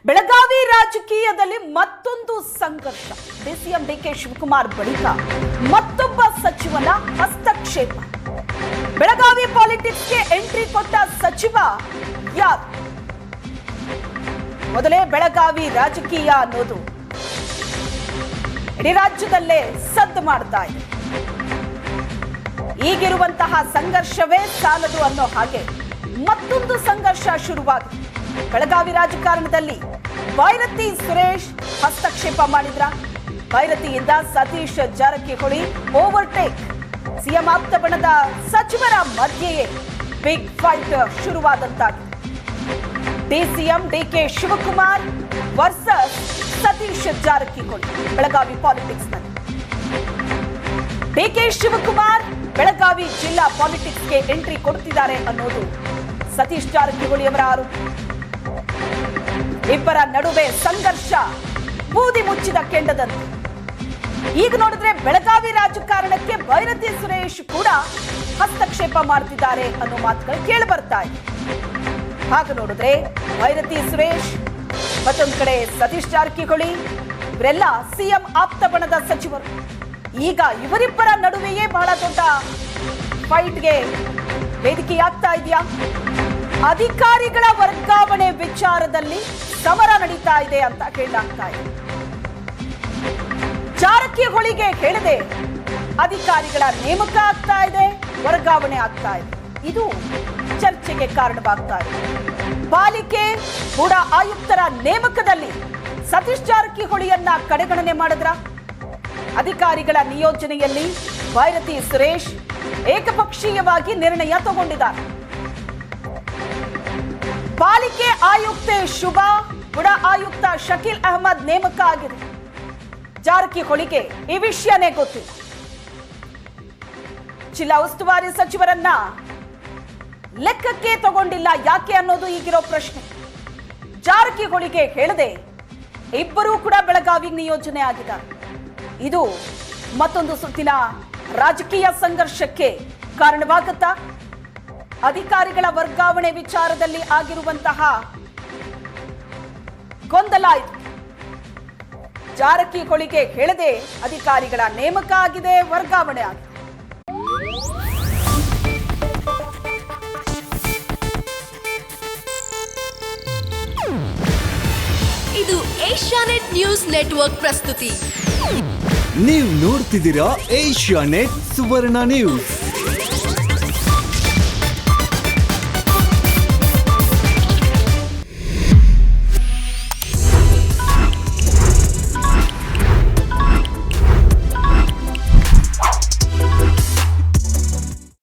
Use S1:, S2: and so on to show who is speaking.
S1: ಬೆಳಗಾವಿ ರಾಜಕೀಯದಲ್ಲಿ ಮತ್ತೊಂದು ಸಂಘರ್ಷ. ಸಿಎಂ ಡಿಕೆ ಶಿವಕುಮಾರ್ ಬಳಿಕ ಮತ್ತೊಬ್ಬ ಸಚಿವನ ಹಸ್ತಕ್ಷೇಪ. ಬೆಳಗಾವಿ ಪಾಲಿಟಿಕ್ಸ್ಗೆ ಎಂಟ್ರಿ ಕೊಟ್ಟ ಸಚಿವ ಯಾರು? ಮೊದಲೇ ಬೆಳಗಾವಿ ರಾಜಕೀಯ ಅನ್ನೋದು ಇಡೀ ರಾಜ್ಯದಲ್ಲೇ ಸದ್ದು ಮಾಡ್ತಾ ಇದೆ. ಈಗಿರುವಂತಹ ಸಂಘರ್ಷವೇ ಸಾಲದು ಅನ್ನೋ ಹಾಗೆ ಮತ್ತೊಂದು ಸಂಘರ್ಷ ಶುರುವಾಗಿದೆ. ಬೆಳಗಾವಿ ರಾಜಕಾರಣದಲ್ಲಿ ಭೈರತಿ ಸುರೇಶ್ ಹಸ್ತಕ್ಷೇಪ ಮಾಡಿದ್ರ. ಭೈರತಿಯಿಂದ ಸತೀಶ್ ಜಾರಕಿಹೊಳಿ ಓವರ್ಟೇಕ್. ಸಿಎಂ ಆಪ್ತ ಬಣದ ಸಚಿವರ ಮಧ್ಯೆಯೇ ಬಿಗ್ ಫೈಟ್ ಶುರುವಾದಂತಾಗಿದೆ. DCM DK Shivakumar versus Satish Jarkiholi Belagavi politics ನಲ್ಲಿ. ಡಿಕೆ ಶಿವಕುಮಾರ್ ಬೆಳಗಾವಿ ಜಿಲ್ಲಾ ಪಾಲಿಟಿಕ್ಸ್ಗೆ ಎಂಟ್ರಿ ಕೊಡ್ತಿದ್ದಾರೆ ಅನ್ನೋದು ಸತೀಶ್ ಜಾರಕಿಹೊಳಿ ಅವರ ಆರೋಪ. ಇಬ್ಬರ ನಡುವೆ ಸಂಘರ್ಷ ಬೂದಿ ಮುಚ್ಚಿದ ಕೆಂಡದಂತೆ. ಈಗ ನೋಡಿದ್ರೆ ಬೆಳಗಾವಿ ರಾಜಕಾರಣಕ್ಕೆ ಭೈರತಿ ಸುರೇಶ್ ಕೂಡ ಹಸ್ತಕ್ಷೇಪ ಮಾಡ್ತಿದ್ದಾರೆ ಅನ್ನೋ ಮಾತುಗಳು ಕೇಳಿ ಬರ್ತಾ ಇದೆ. ಹಾಗೆ ನೋಡಿದ್ರೆ ಭೈರತಿ ಸುರೇಶ್, ಮತ್ತೊಂದು ಕಡೆ ಸತೀಶ್ ಜಾರಕಿಹೊಳಿ, ಇವರೆಲ್ಲ ಸಿಎಂ ಆಪ್ತ ಬಣದ ಸಚಿವರು. ಈಗ ಇವರಿಬ್ಬರ ನಡುವೆಯೇ ಬಹಳ ದೊಡ್ಡ ಫೈಟ್ಗೆ ವೇದಿಕೆಯಾಗ್ತಾ ಇದೆಯಾ? ಅಧಿಕಾರಿಗಳ ವರ್ಗಾವಣೆ ವಿಚಾರದಲ್ಲಿ ಸಮರ ನಡೀತಾ ಇದೆ ಅಂತ ಹೇಳಲಾಗ್ತಾ ಇದೆ. ಜಾರಕಿಹೊಳಿಗೆ ಹೇಳದೆ ಅಧಿಕಾರಿಗಳ ನೇಮಕ ಆಗ್ತಾ ಇದೆ, ವರ್ಗಾವಣೆ ಆಗ್ತಾ ಇದೆ. ಇದು ಚರ್ಚೆಗೆ ಕಾರಣವಾಗ್ತಾ ಇದೆ. ಪಾಲಿಕೆ ಕೂಡ ಆಯುಕ್ತರ ನೇಮಕದಲ್ಲಿ ಸತೀಶ್ ಜಾರಕಿಹೊಳಿಯನ್ನ ಕಡೆಗಣನೆ ಮಾಡಿದ್ರ? ಅಧಿಕಾರಿಗಳ ನಿಯೋಜನೆಯಲ್ಲಿ ಭೈರತಿ ಸುರೇಶ್ ಏಕಪಕ್ಷೀಯವಾಗಿ ನಿರ್ಣಯ ತಗೊಂಡಿದ್ದಾರೆ. ಪಾಲಿಕೆ ಆಯುಕ್ತೆ ಶುಭಾ, ಬುಡ ಆಯುಕ್ತ ಶಕೀಲ್ ಅಹಮದ್ ನೇಮಕ ಆಗಿದೆ. ಜಾರಕಿಹೊಳಿಗೆ ಈ ವಿಷಯನೇ ಗೊತ್ತಿಲ್ಲ. ಜಿಲ್ಲಾ ಉಸ್ತುವಾರಿ ಸಚಿವರನ್ನ ಲೆಕ್ಕಕ್ಕೆ ತಗೊಂಡಿಲ್ಲ ಯಾಕೆ ಅನ್ನೋದು ಈಗಿರೋ ಪ್ರಶ್ನೆ. ಜಾರಕಿಹೊಳಿಗೆ ಹೇಳದೆ ಇಬ್ಬರೂ ಕೂಡ ಬೆಳಗಾವಿ ನಿಯೋಜನೆ ಆಗಿದ್ದಾರೆ. ಇದು ಮತ್ತೊಂದು ಸುತ್ತಿನ ರಾಜಕೀಯ ಸಂಘರ್ಷಕ್ಕೆ ಕಾರಣವಾಗುತ್ತಾ? ಅಧಿಕಾರಿಗಳ ವರ್ಗಾವಣೆ ವಿಚಾರದಲ್ಲಿ ಆಗಿರುವಂತಹ ಗೊಂದಲ ಇದು. ಜಾರಕಿಹೊಳಿಗೆ ಹೇಳದೆ ಅಧಿಕಾರಿಗಳ ನೇಮಕ ಆಗಿದೆ, ವರ್ಗಾವಣೆ ಆಗಿದೆ.
S2: ಇದು ಏಷ್ಯಾನೆಟ್ ನ್ಯೂಸ್ ನೆಟ್ವರ್ಕ್ ಪ್ರಸ್ತುತಿ.
S3: ನೀವು ನೋಡ್ತಿದ್ದೀರಾ ಏಷ್ಯಾನೆಟ್ ಸುವರ್ಣ ನ್ಯೂಸ್.